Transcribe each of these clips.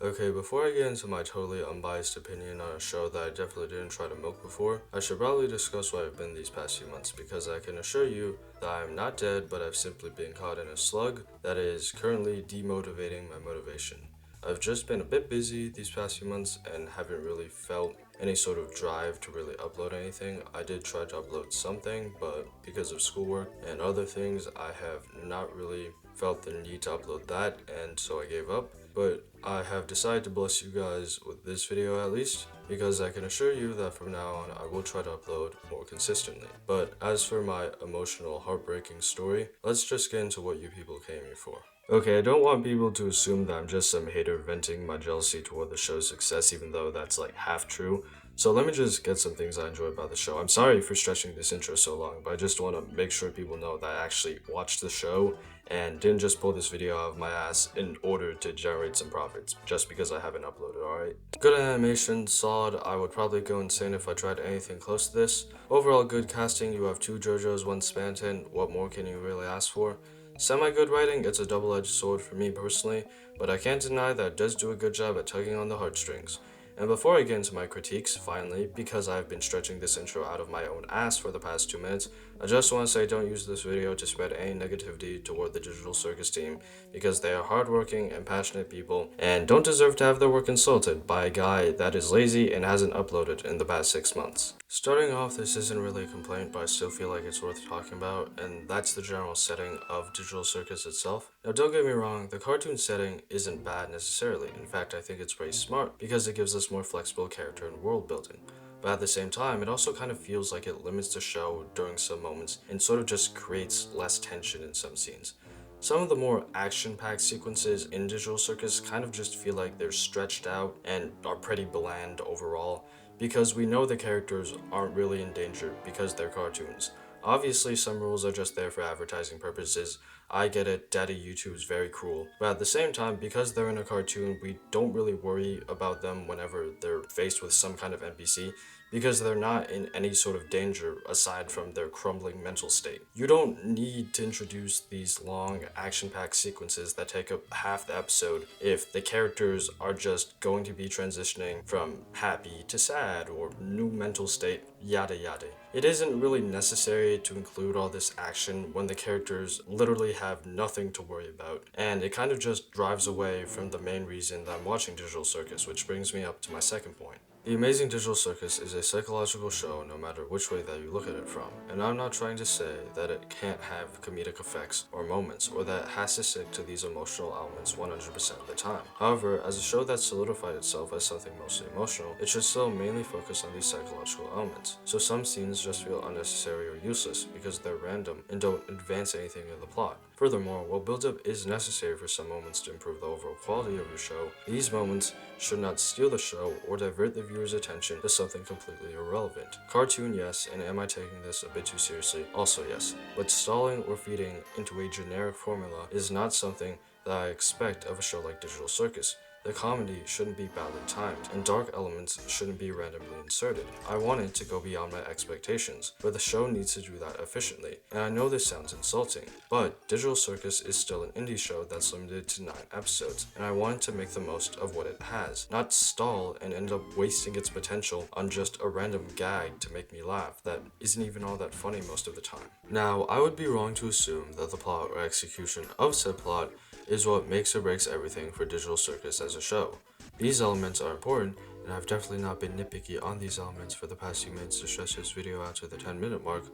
Okay, before I get into my totally unbiased opinion on a show that I definitely didn't try to milk before, I should probably discuss what I've been these past few months because I can assure you that I am not dead, but I've simply been caught in a slug that is currently demotivating my motivation. I've just been a bit busy these past few months and haven't really felt any sort of drive to really upload anything. I did try to upload something, but because of schoolwork and other things, I have not really felt the need to upload that, and so I gave up. But I have decided to bless you guys with this video at least, because I can assure you that from now on I will try to upload more consistently. But as for my emotional, heartbreaking story, let's just get into what you people came here for. Okay, I don't want people to assume that I'm just some hater venting my jealousy toward the show's success, even though that's like half true. So let me just get some things I enjoy about the show. I'm sorry for stretching this intro so long, but I just want to make sure people know that I actually watched the show and didn't just pull this video out of my ass in order to generate some profits, just because I haven't uploaded, alright? Good animation, solid. I would probably go insane if I tried anything close to this. Overall good casting, you have 2 JoJo's, 1 Spanton, what more can you really ask for? Semi-good writing, it's a double-edged sword for me personally, but I can't deny that it does do a good job at tugging on the heartstrings. And before I get into my critiques, finally, because I've been stretching this intro out of my own ass for the past 2 minutes, I just want to say don't use this video to spread any negativity toward the Digital Circus team, because they are hardworking and passionate people, and don't deserve to have their work insulted by a guy that is lazy and hasn't uploaded in the past 6 months. Starting off, this isn't really a complaint, but I still feel like it's worth talking about, and that's the general setting of Digital Circus itself. Now don't get me wrong, the cartoon setting isn't bad necessarily. In fact, I think it's pretty smart because it gives us more flexible character and world building. But at the same time, it also kind of feels like it limits the show during some moments and sort of just creates less tension in some scenes. Some of the more action-packed sequences in Digital Circus kind of just feel like they're stretched out and are pretty bland overall, because we know the characters aren't really in danger because they're cartoons. Obviously, some rules are just there for advertising purposes. I get it, Daddy YouTube's very cruel. But at the same time, because they're in a cartoon, we don't really worry about them whenever they're faced with some kind of NPC, because they're not in any sort of danger aside from their crumbling mental state. You don't need to introduce these long, action-packed sequences that take up half the episode if the characters are just going to be transitioning from happy to sad or new mental state, yada yada. It isn't really necessary to include all this action when the characters literally have nothing to worry about, and it kind of just drives away from the main reason that I'm watching Digital Circus, which brings me up to my second point. The Amazing Digital Circus is a psychological show no matter which way that you look at it from, and I'm not trying to say that it can't have comedic effects or moments, or that it has to stick to these emotional elements 100% of the time. However, as a show that solidified itself as something mostly emotional, it should still mainly focus on these psychological elements, so some scenes just feel unnecessary or useless because they're random and don't advance anything in the plot. Furthermore, while build-up is necessary for some moments to improve the overall quality of the show, these moments should not steal the show or divert the viewer's attention to something completely irrelevant. Cartoon, yes, and am I taking this a bit too seriously? Also yes, but stalling or feeding into a generic formula is not something that I expect of a show like Digital Circus. The comedy shouldn't be badly timed, and dark elements shouldn't be randomly inserted. I want it to go beyond my expectations, but the show needs to do that efficiently. And I know this sounds insulting, but Digital Circus is still an indie show that's limited to 9 episodes, and I want to make the most of what it has, not stall and end up wasting its potential on just a random gag to make me laugh that isn't even all that funny most of the time. Now, I would be wrong to assume that the plot or execution of said plot is what makes or breaks everything for Digital Circus as a show. These elements are important, and I've definitely not been nitpicky on these elements for the past few minutes to stretch this video out to the 10-minute mark,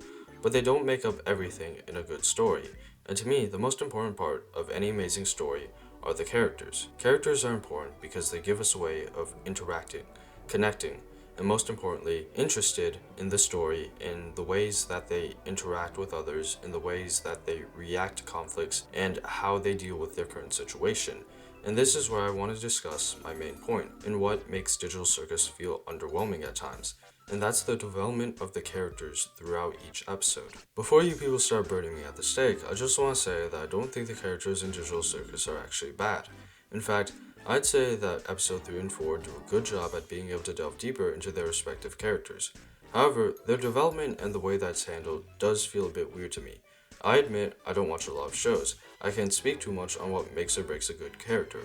but they don't make up everything in a good story. And to me, the most important part of any amazing story are the characters. Characters are important because they give us a way of interacting, connecting, and most importantly, interested in the story, in the ways that they interact with others, in the ways that they react to conflicts, and how they deal with their current situation. And this is where I want to discuss my main point, and what makes Digital Circus feel underwhelming at times, and that's the development of the characters throughout each episode. Before you people start burning me at the stake, I just want to say that I don't think the characters in Digital Circus are actually bad. In fact, I'd say that episode 3 and 4 do a good job at being able to delve deeper into their respective characters. However, their development and the way that's handled does feel a bit weird to me. I admit I don't watch a lot of shows. I can't speak too much on what makes or breaks a good character.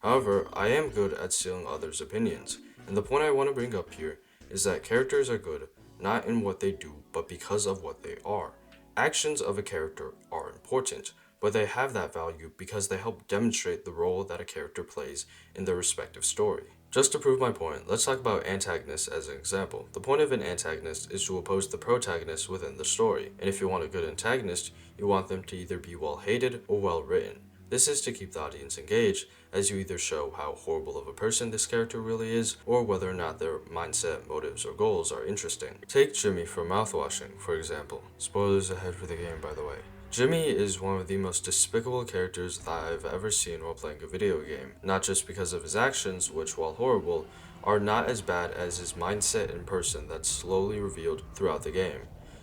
However, I am good at stealing others' opinions, and the point I want to bring up here is that characters are good not in what they do, but because of what they are. Actions of a character are important, but they have that value because they help demonstrate the role that a character plays in their respective story. Just to prove my point, let's talk about antagonists as an example. The point of an antagonist is to oppose the protagonist within the story, and if you want a good antagonist, you want them to either be well hated or well written. This is to keep the audience engaged, as you either show how horrible of a person this character really is, or whether or not their mindset, motives, or goals are interesting. Take Jimmy from Mouthwashing, for example. Spoilers ahead for the game, by the way. Jimmy is one of the most despicable characters that I've ever seen while playing a video game, not just because of his actions, which, while horrible, are not as bad as his mindset in person that's slowly revealed throughout the game.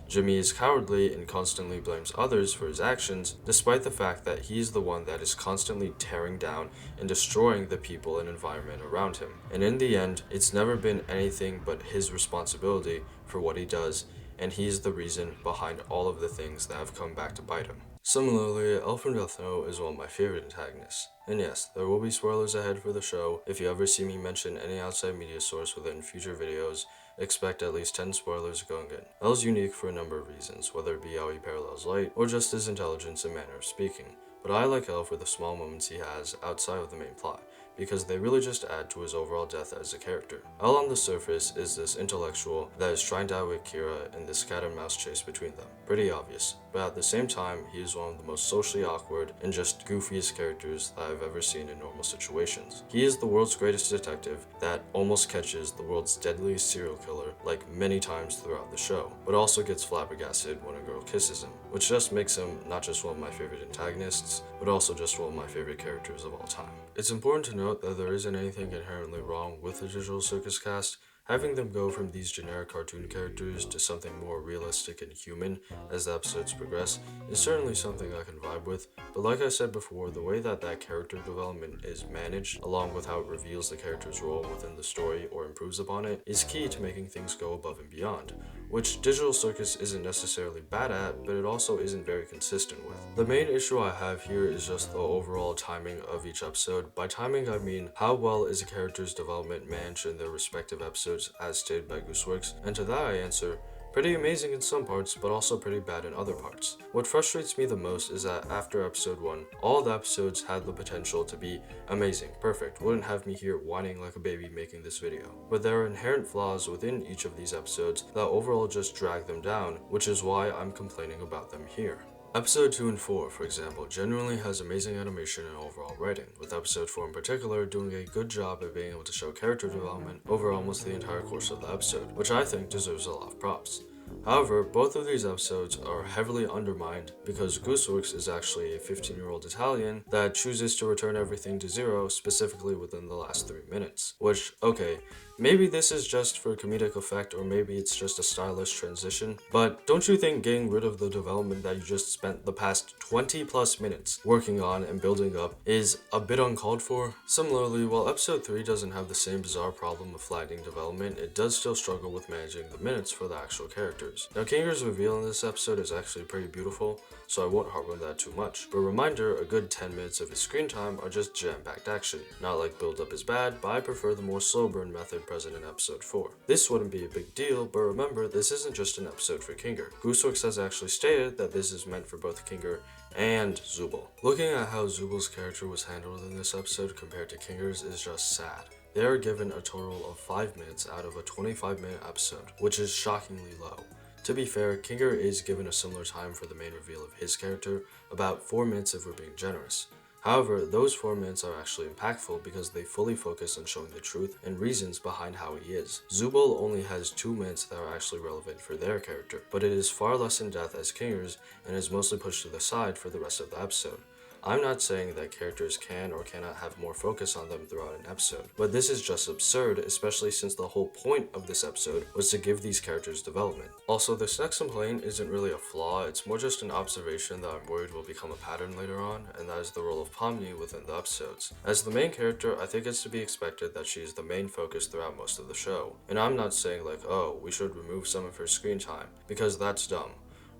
Jimmy is cowardly and constantly blames others for his actions, despite the fact that he's the one that is constantly tearing down and destroying the people and environment around him. And in the end, it's never been anything but his responsibility for what he does, and he's the reason behind all of the things that have come back to bite him. Similarly, Elf from Death Note is one of my favorite antagonists. And yes, there will be spoilers ahead for the show. If you ever see me mention any outside media source within future videos, expect at least 10 spoilers going in. El's unique for a number of reasons, whether it be how he parallels light, or just his intelligence and manner of speaking. But I like El for the small moments he has outside of the main plot, because they really just add to his overall depth as a character. El on the surface is this intellectual that is trying to outwit Kira in this cat and mouse chase between them. Pretty obvious, but at the same time, he is one of the most socially awkward and just goofiest characters that I've ever seen in normal situations. He is the world's greatest detective that almost catches the world's deadliest serial killer like many times throughout the show, but also gets flabbergasted when a girl kisses him, which just makes him not just one of my favorite antagonists, but also just one of my favorite characters of all time. It's important to note that there isn't anything inherently wrong with the Digital Circus cast. Having them go from these generic cartoon characters to something more realistic and human as the episodes progress is certainly something I can vibe with, but like I said before, the way that character development is managed, along with how it reveals the character's role within the story or improves upon it, is key to making things go above and beyond, which Digital Circus isn't necessarily bad at, but it also isn't very consistent with. The main issue I have here is just the overall timing of each episode. By timing, I mean how well is a character's development managed in their respective episodes as stated by Gooseworks, and to that I answer, pretty amazing in some parts, but also pretty bad in other parts. What frustrates me the most is that after episode 1, all the episodes had the potential to be amazing, perfect, wouldn't have me here whining like a baby making this video. But there are inherent flaws within each of these episodes that overall just drag them down, which is why I'm complaining about them here. Episode 2 and 4, for example, genuinely has amazing animation and overall writing, with episode 4 in particular doing a good job at being able to show character development over almost the entire course of the episode, which I think deserves a lot of props. However, both of these episodes are heavily undermined because Gooseworks is actually a 15-year-old Italian that chooses to return everything to zero specifically within the last 3 minutes. Which, okay, maybe this is just for comedic effect or maybe it's just a stylish transition, but don't you think getting rid of the development that you just spent the past 20 plus minutes working on and building up is a bit uncalled for? Similarly, while episode 3 doesn't have the same bizarre problem of flagging development, it does still struggle with managing the minutes for the actual characters. Now, Kinger's reveal in this episode is actually pretty beautiful, so I won't harp on that too much. But reminder, a good 10 minutes of his screen time are just jam-packed action. Not like build up is bad, but I prefer the more slow burn method present in episode 4. This wouldn't be a big deal, but remember, this isn't just an episode for Kinger. Gooseworks has actually stated that this is meant for both Kinger and Zubul. Looking at how Zubul's character was handled in this episode compared to Kinger's is just sad. They are given a total of 5 minutes out of a 25-minute episode, which is shockingly low. To be fair, Kinger is given a similar time for the main reveal of his character, about 4 minutes if we're being generous. However, those 4 minutes are actually impactful because they fully focus on showing the truth and reasons behind how he is. Zubul only has 2 minutes that are actually relevant for their character, but it is far less in depth as Kinger's and is mostly pushed to the side for the rest of the episode. I'm not saying that characters can or cannot have more focus on them throughout an episode, but this is just absurd, especially since the whole point of this episode was to give these characters development. Also, this next complaint isn't really a flaw, it's more just an observation that I'm worried will become a pattern later on, and that is the role of Pomni within the episodes. As the main character, I think it's to be expected that she is the main focus throughout most of the show, and I'm not saying like, oh, we should remove some of her screen time, because that's dumb.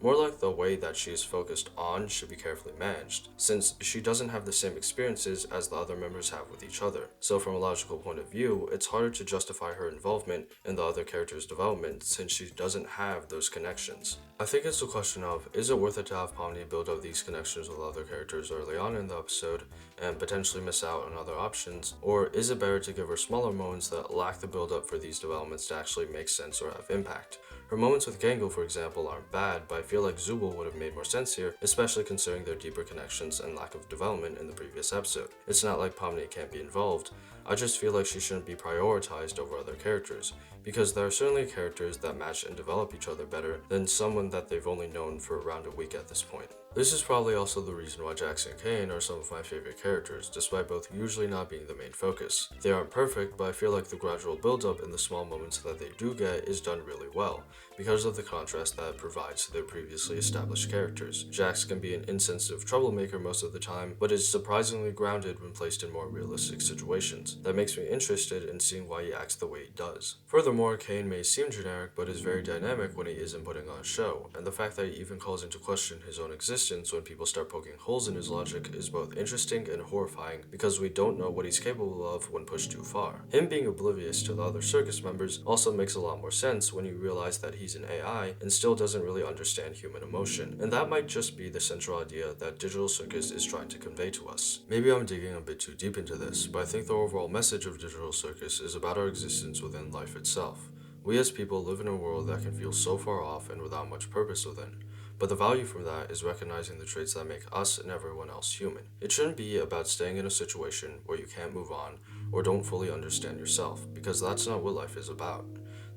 More like the way that she is focused on should be carefully managed, since she doesn't have the same experiences as the other members have with each other. So from a logical point of view, it's harder to justify her involvement in the other character's development since she doesn't have those connections. I think it's a question of, is it worth it to have Pomni build up these connections with other characters early on in the episode and potentially miss out on other options, or is it better to give her smaller moments that lack the build up for these developments to actually make sense or have impact? Her moments with Gangle, for example, aren't bad, but I feel like Zubul would have made more sense here, especially considering their deeper connections and lack of development in the previous episode. It's not like Pomni can't be involved, I just feel like she shouldn't be prioritized over other characters, because there are certainly characters that match and develop each other better than someone that they've only known for around a week at this point. This is probably also the reason why Jax and Kane are some of my favorite characters, despite both usually not being the main focus. They aren't perfect, but I feel like the gradual build-up in the small moments that they do get is done really well, because of the contrast that it provides to their previously established characters. Jax can be an insensitive troublemaker most of the time, but is surprisingly grounded when placed in more realistic situations. That makes me interested in seeing why he acts the way he does. Furthermore, Kane may seem generic, but is very dynamic when he isn't putting on a show, and the fact that he even calls into question his own existence when people start poking holes in his logic is both interesting and horrifying because we don't know what he's capable of when pushed too far. Him being oblivious to the other circus members also makes a lot more sense when you realize that he's an AI and still doesn't really understand human emotion, and that might just be the central idea that Digital Circus is trying to convey to us. Maybe I'm digging a bit too deep into this, but I think the overall message of Digital Circus is about our existence within life itself. We as people live in a world that can feel so far off and without much purpose within. But the value from that is recognizing the traits that make us and everyone else human. It shouldn't be about staying in a situation where you can't move on or don't fully understand yourself, because that's not what life is about.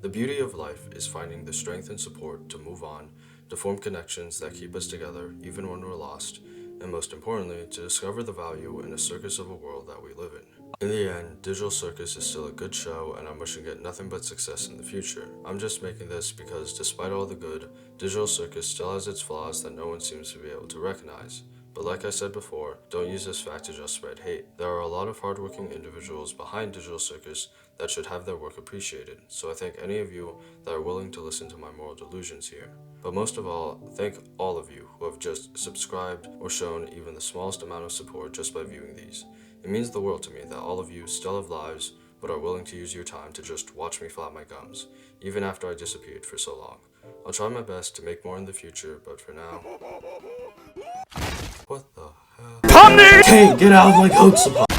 The beauty of life is finding the strength and support to move on, to form connections that keep us together even when we're lost, and most importantly, to discover the value in a circus of a world that we live in. In the end, Digital Circus is still a good show, and I'm wishing it nothing but success in the future. I'm just making this because despite all the good, Digital Circus still has its flaws that no one seems to be able to recognize. But like I said before, don't use this fact to just spread hate. There are a lot of hardworking individuals behind Digital Circus that should have their work appreciated, so I thank any of you that are willing to listen to my moral delusions here. But most of all, thank all of you who have just subscribed or shown even the smallest amount of support just by viewing these. It means the world to me that all of you still have lives, but are willing to use your time to just watch me flap my gums, even after I disappeared for so long. I'll try my best to make more in the future, but for now... What the hell? Pomni! Hey, get out of my goat supply!